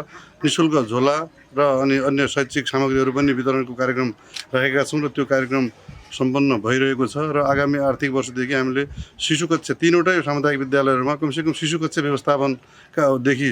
निःशुल्क झोला र अनि अन्य शैक्षिक सामग्रीहरू पनि वितरणको कार्यक्रम राखेका छौँ र त्यो कार्यक्रम सम्पन्न भइरहेको छ। र आगामी आर्थिक वर्षदेखि हामीले शिशु कक्षा 3वटै सामुदायिक विद्यालयहरूमा कमसेकम शिशु कक्षा व्यवस्थापनकादेखि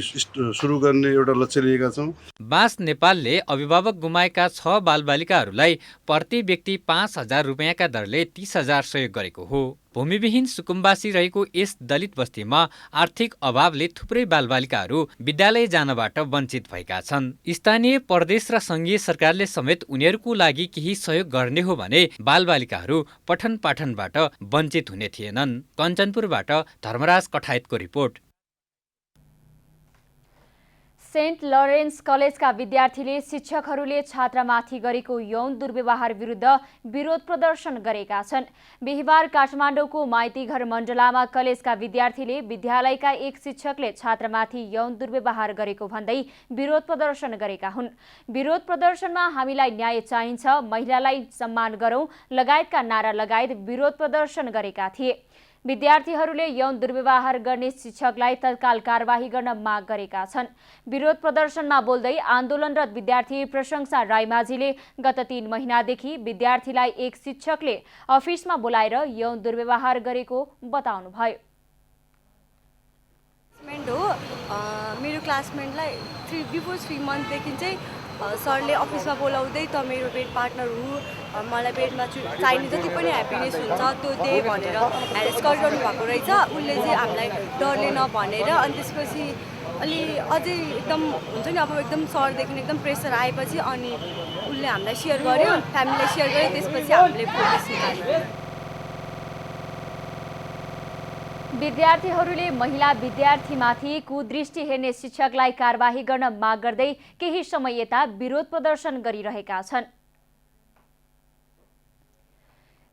सुरु गर्ने एउटा लक्ष्य लिएका छौँ। बास नेपालले अभिभावक गुमाएका 6 बालबालिकाहरूलाई प्रति व्यक्ति 5,000 रुपियाँका दरले 30,000 सहयोग गरेको हो। भूमिविहीन सुकुम्बासी रहेको यस दलित बस्तीमा आर्थिक अभावले थुप्रै बालबालिकाहरू विद्यालय जानबाट वञ्चित भएका छन्। स्थानीय प्रदेश र सङ्घीय सरकारले समेत उनीहरूको लागि केही सहयोग गर्ने हो भने बालबालिकाहरू पठन पाठनबाट वञ्चित हुने थिएनन्। कञ्चनपुरबाट धर्मराज कठायतको रिपोर्ट। सेन्ट लरेन्स कलेजका विद्यार्थीले शिक्षकहरूले छात्रामाथि गरेको यौन दुर्व्यवहार विरुद्ध विरोध प्रदर्शन गरेका छन्। बिहिबार काठमाडौँको माइतीघर मण्डलामा कलेजका विद्यार्थीले विद्यालयका एक शिक्षकले छात्रामाथि यौन दुर्व्यवहार गरेको भन्दै विरोध प्रदर्शन गरेका हुन्। विरोध प्रदर्शनमा हामीलाई न्याय चाहिन्छ, महिलालाई सम्मान गरौं लगायतका नारा लगायत विरोध प्रदर्शन गरेका थिए। विद्यार्थीहरूले यौन दुर्व्यवहार गर्ने शिक्षकलाई तत्काल कारबाही गर्न माग गरेका छन्। विरोध प्रदर्शनमा बोल्दै आन्दोलनरत विद्यार्थी प्रशंसा राईमाझीले गत 3 महिनादेखि विद्यार्थीलाई एक शिक्षकले अफिसमा बोलाएर यौन दुर्व्यवहार गरेको बताउनुभयो। मेरो क्लासमेटलाई बिफोर 3 मन्थदेखि चाहिँ सरले अफिसमा बोलाउँदै त मेरो बेड पार्टनर हो, मलाई बेडमा चाहिने जति पनि ह्याप्पिनेस हुन्छ त्यो दे भनेर हेरेस गरिरहनु भएको रहेछ। उसले चाहिँ हामीलाई डरले नभनेर अनि त्यसपछि अलि अझै एकदम हुन्छ नि, अब एकदम सरदेखि एकदम प्रेसर आएपछि अनि उसले हामीलाई सेयर गर्यो, फ्यामिलीलाई सेयर गर्यो, त्यसपछि हामीले प्रोटेस्ट निकाल्यो। विद्यार्थीहरूले महिला विद्यार्थीमाथि कुदृष्टि हेर्ने शिक्षकलाई कारबाही गर्न माग गर्दै केही समय यता विरोध प्रदर्शन गरिरहेका छन्।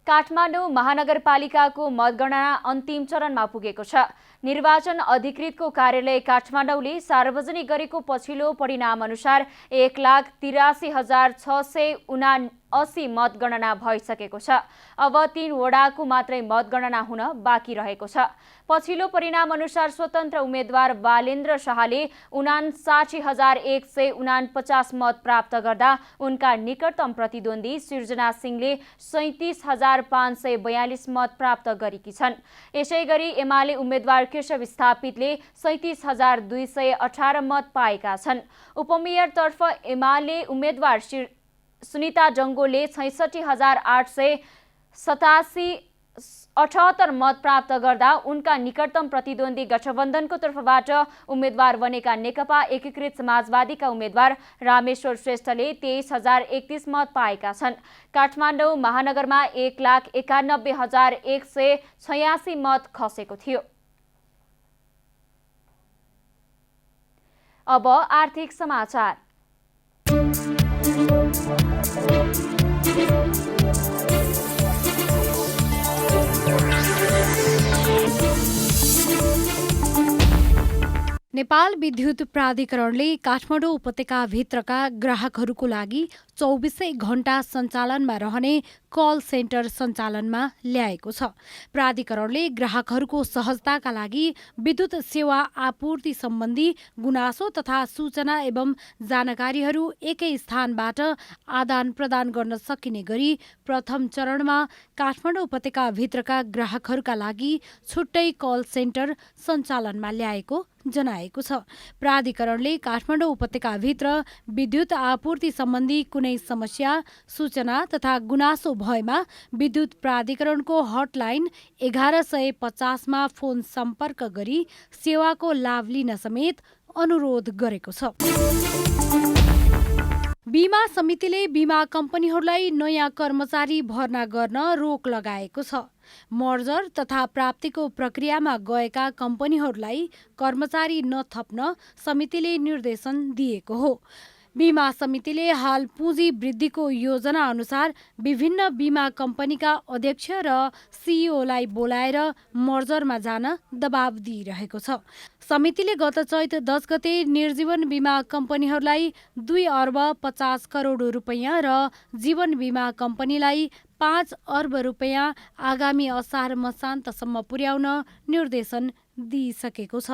काठमाडौँ महानगरपालिकाको मतगणना अन्तिम चरणमा पुगेको छ। निर्वाचन अधिकृतको कार्यालय काठमाडौँले सार्वजनिक गरेको पछिल्लो परिणाम अनुसार 1,83,679 मतगणना भइसकेको छ। अब 3 वडाको मात्रै मतगणना हुन बाँकी रहेको छ। पछिल्लो परिणाम अनुसार स्वतन्त्र उम्मेद्वार बालेन्द्र शाहले 59,149 मत प्राप्त गर्दा उनका निकटतम प्रतिद्वन्दी सृजना सिंहले 37,542 मत प्राप्त गरेकी छन्। यसैगरी एमाले उम्मेद्वार केशव स्थापितले 37,218 मत पाएका छन्। उपमेयरतर्फ एमाले उम्मेद्वार सुनिता जङ्गोले 66,887 78 मत प्राप्त गर्दा उनका निकटतम प्रतिद्वन्दी गठबन्धनको तर्फबाट उम्मेद्वार बनेका नेकपा एकीकृत समाजवादीका उम्मेद्वार रामेश्वर श्रेष्ठले 23,031 मत पाएका छन्। काठमाडौँ महानगरमा 1,91,186 मत खसेको थियो। अब आर्थिक समाचार। नेपाल विद्युत प्राधिकरणले काठमाडौँ उपत्यकाभित्रका ग्राहकहरूको लागि 24 घण्टा सञ्चालनमा रहने कल सेन्टर सञ्चालनमा ल्याएको छ। प्राधिकरणले ग्राहकहरूको सहजताका लागि विद्युत सेवा आपूर्ति सम्बन्धी गुनासो तथा सूचना एवं जानकारीहरू एकै स्थानबाट आदान प्रदान गर्न सकिने गरी प्रथम चरणमा काठमाडौँ उपत्यकाभित्रका ग्राहकहरूका लागि छुट्टै कल सेन्टर सञ्चालनमा ल्याएको जनाएको छ। प्राधिकरणले काठमाडौँ उपत्यकाभित्र विद्युत आपूर्ति सम्बन्धी कुनै समस्या सूचना तथा गुनासो भएमा विद्युत प्राधिकरणको हटलाइन 1150 फोन सम्पर्क गरी सेवाको लाभ लिन समेत अनुरोध गरेको छ। बीमा समितिले बीमा कम्पनीहरूलाई नयाँ कर्मचारी भर्ना गर्न रोक लगाएको छ। मर्जर तथा प्राप्तिको प्रक्रियामा गएका कम्पनीहरूलाई कर्मचारी नथप्न समितिले निर्देशन दिएको हो। बीमा समितिले हाल पुँजी वृद्धिको योजना अनुसार विभिन्न बीमा कम्पनीका अध्यक्ष र सिइओलाई बोलाएर मर्जरमा जान दबाब दिइरहेको छ। समितिले गत चैत 10 गते निर्जीवन बीमा कम्पनीहरूलाई 2 अर्ब 50 करोड रुपैयाँ र जीवन बीमा कम्पनीलाई 5 अर्ब रुपैयाँ आगामी असार मसान्तसम्म पुर्याउन निर्देशन दिइसकेको छ,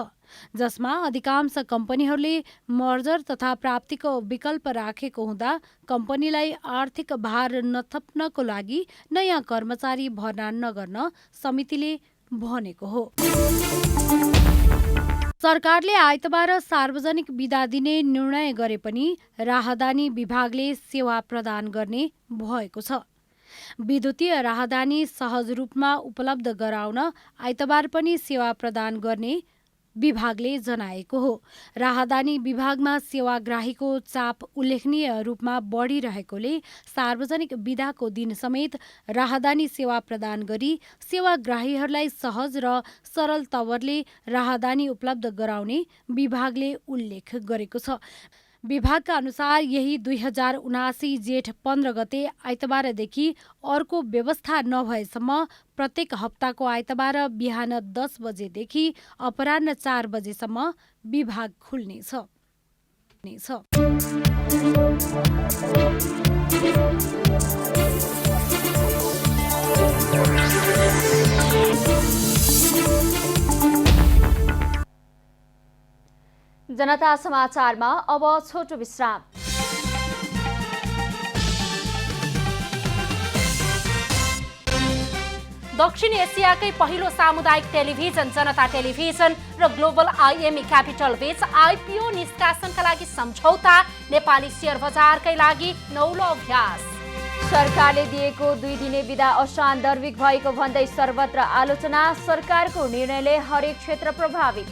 जसमा अधिकांश कम्पनीहरूले मर्जर तथा प्राप्तिको विकल्प राखेको हुँदा कम्पनीलाई आर्थिक भार नथप्नको लागि नयाँ कर्मचारी भर्ना नगर्न समितिले भनेको हो। सरकारले आइतबार सार्वजनिक बिदा दिने निर्णय गरे पनि राहदानी विभागले सेवा प्रदान गर्ने भएको छ। विद्युतीय राहदानी सहज रूपमा उपलब्ध गराउन आइतबार पनि सेवा प्रदान गर्ने विभागले जनाएको हो। राहदानी विभागमा सेवाग्राहीको चाप उल्लेखनीय रूपमा बढिरहेकोले सार्वजनिक बिदाको दिन समेत राहदानी सेवा प्रदान गरी सेवाग्राहीहरूलाई सहज र सरल तवरले राहदानी उपलब्ध गराउने विभागले उल्लेख गरेको छ। विभागका अनुसार यही 2079 जेठ 15 गते आइतबारदेखि अर्को व्यवस्था नभएसम्म प्रत्येक हप्ताको आइतबार बिहान 10 बजेदेखि अपराह्न 4 बजेसम्म विभाग खुल्नेछ। जनता समाचारमा अब छोटो विश्राम। दक्षिण एसियाकै पहिलो सामुदायिक टेलिभिजन जनता टेलिभिजन र ग्लोबल आइएमई क्यापिटल बीच आइपिओ निष्कासनका लागि सम्झौता, नेपाली शेयर बजारकै लागि नौलो अभ्यास। सरकारले दिएको 2 दिने बिदा असान्दर्भिक भएको भन्दै सर्वत्र आलोचना, सरकारको निर्णयले हरेक क्षेत्र प्रभावित।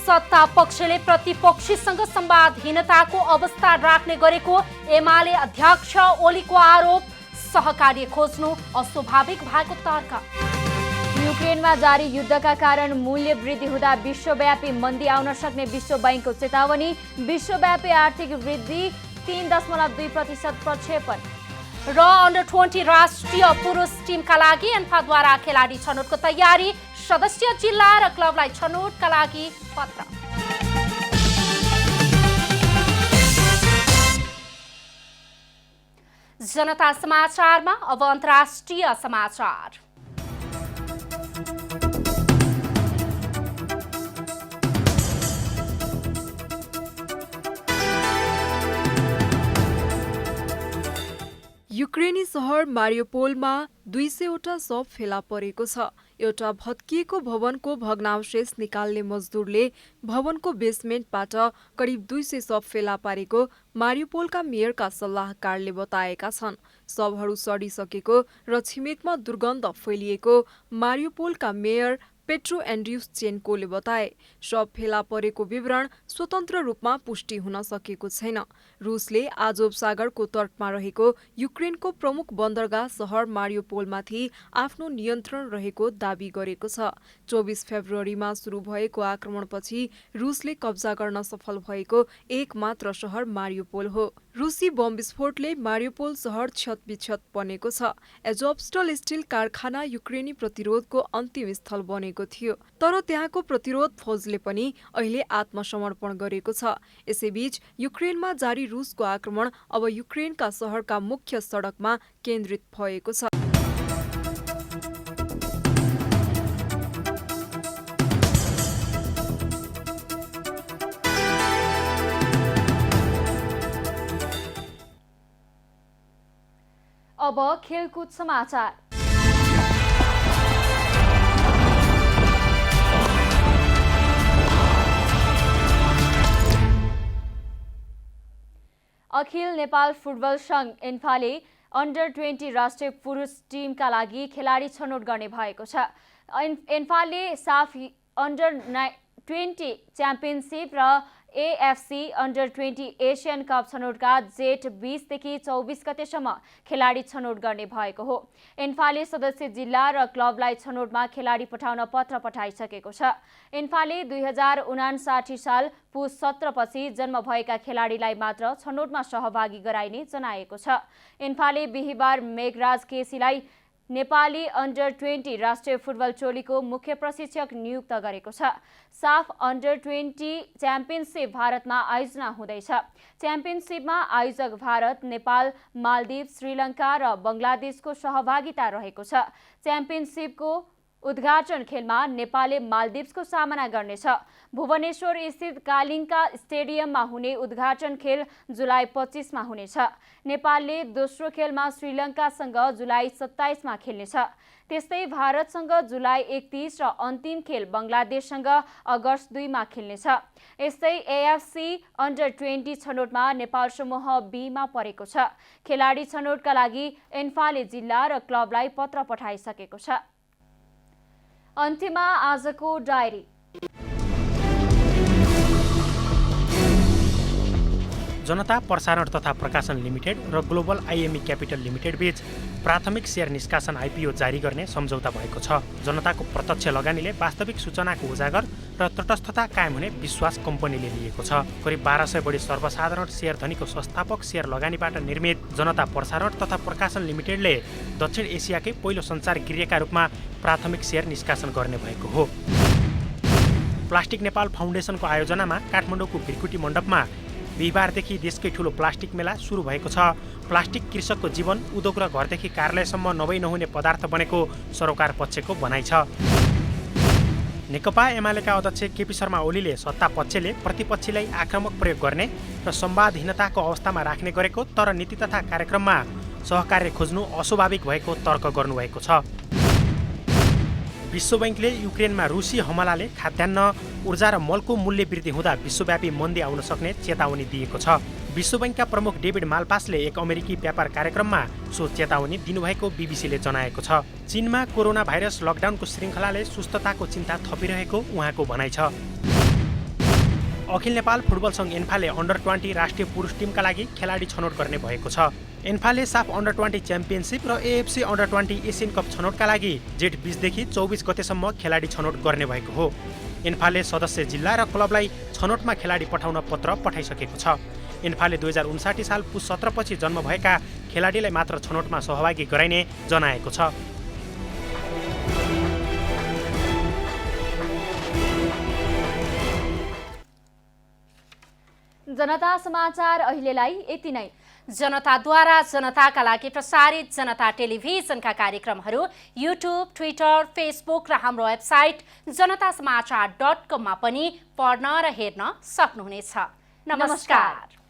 सत्ता पक्षले प्रतिपक्षीसँग संवादहीनताको अवस्था राख्ने गरेको एमाले अध्यक्ष ओलीको आरोप, सहकार्य खोज्नु अस्वाभाविक भएको तर्क। युक्रेनमा जारी युद्धका कारण मूल्य वृद्धि हुँदा विश्वव्यापी मन्दी आउन सक्ने विश्व बैंकको चेतावनी, विश्वव्यापी आर्थिक वृद्धि 3.2% प्रक्षेपण। र अन्डर 20 राष्ट्रिय पुरुष टिमका लागि एन्फाद्वारा खेलाडी छनौटको तयारी, सदस्य जिल्ला र क्लबलाई छनौटका लागि पत्र। जनता समाचारमा अब अन्तर्राष्ट्रिय समाचार। युक्रेनी सहर मारियोपोलमा 200वटा शव फेला परेको छ। एउटा भत्किएको भवनको भग्नावशेष निकाल्ने मजदुरले भवनको बेसमेन्टबाट करिब 200 शव फेला पारेको मारियोपोलका मेयरका सल्लाहकारले बताएका छन्। शवहरू सडिसकेको र छिमेकमा दुर्गन्ध फैलिएको मारियोपोलका मेयर पेट्रो एन्ड्रियुस चेन्कोले बताए। शव फेला परेको विवरण स्वतन्त्र रूपमा पुष्टि हुन सकेको छैन। रुसले आजोभ सागरको तटमा रहेको युक्रेनको प्रमुख बन्दरगाह सहर मारियोपोलमाथि आफ्नो नियन्त्रण रहेको दाबी गरेको छ। 24 फेब्रुअरीमा सुरु भएको आक्रमणपछि रुसले कब्जा गर्न सफल भएको एक मात्र सहर मारियोपोल हो। रुसी बम विस्फोटले मारियोपोल सहर क्षतविक्षत बनेको छ। एजोभस्टल स्टिल कारखाना युक्रेनी प्रतिरोधको अन्तिम स्थल बनेको थियो, तर त्यहाँको प्रतिरोध फौजले पनि अहिले आत्मसमर्पण गरेको छ। यसैबीच युक्रेनमा जारी रुसको आक्रमण अब युक्रेनका सहरका मुख्य सडकमा केन्द्रित भएको छ। अब खेलकुद समाचार। अखिल नेपाल फुटबल संघ एन्फाले अन्डर 20 राष्ट्रिय पुरुष टिमका लागि खेलाडी छनौट गर्ने भएको छ। एन्फाले साफ अन्डर 20 च्याम्पियनसिप र एएफसी अन्डर 20 एसियन कप छनौटका जेठ 20 देखि 24 गतेसम्म खेलाडी छनौट गर्ने भएको हो। एन्फाले सदस्य जिल्ला र क्लबलाई छनौटमा खेलाडी पठाउन पत्र पठाइसकेको छ। एन्फाले 2059 साल पुस 17 पछि जन्म भएका खेलाडीलाई मात्र छनौटमा सहभागी गराइने जनाएको छ। एन्फाले बिहिबार मेघराज केसीलाई नेपाली अन्डर 20 राष्ट्रिय फुटबल टोलीको मुख्य प्रशिक्षक नियुक्त गरेको छ। साफ अन्डर 20 च्याम्पियनसिप भारतमा आयोजना हुँदैछ। च्याम्पियनसिपमा आयोजक भारत, नेपाल, मालदिव, श्रीलङ्का र बङ्गलादेशको सहभागिता रहेको छ। च्याम्पियनसिपको उद्घाटन खेलमा नेपालले मालदिभ्सको सामना गर्नेछ। भुवनेश्वर स्थित कालिङ्का स्टेडियममा हुने उद्घाटन खेल जुलाई 25 मा हुनेछ। नेपालले दोस्रो खेलमा श्रीलङ्कासँग जुलाई 27 मा खेल्नेछ। त्यस्तै भारतसँग जुलाई 31 र अन्तिम खेल बङ्गलादेशसँग अगस्त 2 मा खेल्नेछ। यस्तै एएफसी अन्डर 20 छनौटमा नेपाल समूह बी मा परेको छ। खेलाडी छनौटका लागि एन्फाले जिल्ला र क्लबलाई पत्र पठाइसकेको छ। अन्त्यमा आजको डायरी। जनता प्रसारण तथा प्रकाशन लिमिटेड र ग्लोबल आइएमई क्यापिटल लिमिटेड बीच प्राथमिक शेयर निष्कासन आइपिओ जारी गर्ने सम्झौता भएको छ। जनताको प्रत्यक्ष लगानीले वास्तविक सूचनाको उजागर र तटस्थता कायम हुने विश्वास कम्पनीले लिएको छ। करिब 1200 बढी सर्वसाधारण शेयर धनीको संस्थापक शेयर लगानीबाट निर्मित जनता प्रसारण तथा प्रकाशन लिमिटेडले दक्षिण एसियाकै पहिलो सञ्चार गृहका रूपमा प्राथमिक शेयर निष्कासन गर्ने भएको हो। प्लास्टिक नेपाल फाउन्डेसनको आयोजनामा काठमाडौँको भिरकुटी मण्डपमा बिहिबारदेखि देशकै ठूलो प्लास्टिक मेला सुरु भएको छ। प्लास्टिक कृषकको जीवन, उद्योग र घरदेखि कार्यालयसम्म नभई नहुने पदार्थ बनेको सरोकार पक्षको भनाइ छ। नेकपा एमालेका अध्यक्ष केपी शर्मा ओलीले सत्ता पक्षले प्रतिपक्षीलाई आक्रामक प्रयोग गर्ने र संवादहीनताको अवस्थामा राख्ने गरेको तर नीति तथा कार्यक्रममा सहकार्य खोज्नु अस्वाभाविक भएको तर्क गर्नुभएको छ। विश्व बैंकले युक्रेनमा रुसी हमलाले खाद्यान्न, ऊर्जा र मलको मूल्य वृद्धि हुँदा विश्वव्यापी मन्दी आउन सक्ने चेतावनी दिएको छ। विश्व बैंकका प्रमुख डेभिड मालपासले एक अमेरिकी व्यापार कार्यक्रममा सो चेतावनी दिनुभएको बीबीसीले जनाएको छ। चीनमा कोरोना भाइरस लकडाउनको श्रृङ्खलाले सुस्तताको चिन्ता थपिरहेको उहाँको भनाइ छ। अखिल नेपाल फुटबल संघ एन्फाले अन्डर 20 राष्ट्रिय पुरुष टिमका लागि खेलाडी छनौट गर्ने भएको छ। एन्फाले साफ अन्डर 20 च्याम्पियनसिप र एएफसी अन्डर 20 एसियन कप छनौटका लागि जेठ 20 देखि 24 गतेसम्म खेलाडी छनौट गर्ने भएको हो। एन्फाले सदस्य जिल्ला र क्लबलाई छनौटमा खेलाडी पठाउन पत्र पठाइसकेको छ। एन्फाले 2059 साल पुस 17 पछि जन्म भएका खेलाडीलाई मात्र छनौटमा सहभागी गराइने जनाएको छ। जनता समाचार अहिलेलाई यति नै। जनताद्वारा जनताका लागि प्रसारित जनता टेलिभिजनका कार्यक्रमहरू युट्युब, ट्विटर, फेसबुक र हाम्रो वेबसाइट जनतासमाचार.com मा पनि पढ्न र हेर्न सक्नुहुनेछ। नमस्कार।